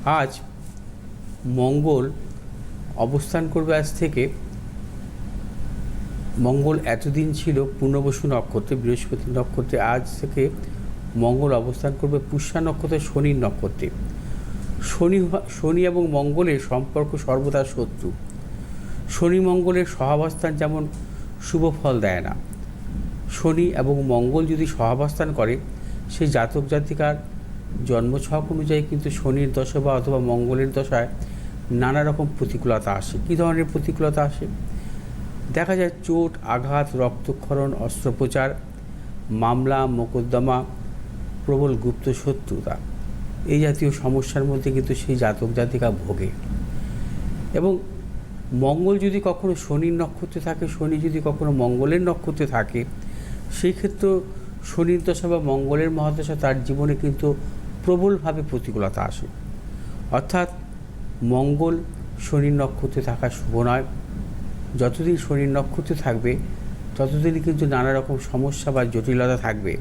আজ মঙ্গল অবস্থান করবে আজ থেকে। মঙ্গল এতদিন ছিল পূর্ণবসু নক্ষত্রে, বৃহস্পতি নক্ষত্রে, আজ থেকে মঙ্গল অবস্থান করবে পুষ্যা নক্ষত্রে, শনির নক্ষত্রে। শনি এবং মঙ্গলের সম্পর্ক সর্বদা শত্রু। শনি মঙ্গলের সহাবস্থান যেমন শুভ ফল দেয় না। শনি এবং মঙ্গল যদি সহাবস্থান করে, সেই জাতক জাতিকার জন্মছক অনুযায়ী কিন্তু শনির দশা বা অথবা মঙ্গলের দশায় নানা রকম প্রতিকূলতা আসে। কী ধরনের প্রতিকূলতা আসে? দেখা যায় চোট, আঘাত, রক্তক্ষরণ, অস্ত্রোপচার, মামলা মোকদ্দমা, প্রবল গুপ্ত শত্রুতা, এই জাতীয় সমস্যার মধ্যে কিন্তু সেই জাতক জাতিকা ভোগে। এবং মঙ্গল যদি কখনো শনির নক্ষত্রে থাকে, শনি যদি কখনো মঙ্গলের নক্ষত্রে থাকে, সেই ক্ষেত্রে শনির দশা বা মঙ্গলের মহাদশা তার জীবনে কিন্তু প্রবলভাবে প্রতিকূলতা আসে। অর্থাৎ মঙ্গল শনির নক্ষত্রে থাকা শুভ নয়। যতদিন শনির নক্ষত্রে থাকবে ততদিনই কিন্তু নানা রকম সমস্যা বা জটিলতা থাকবে।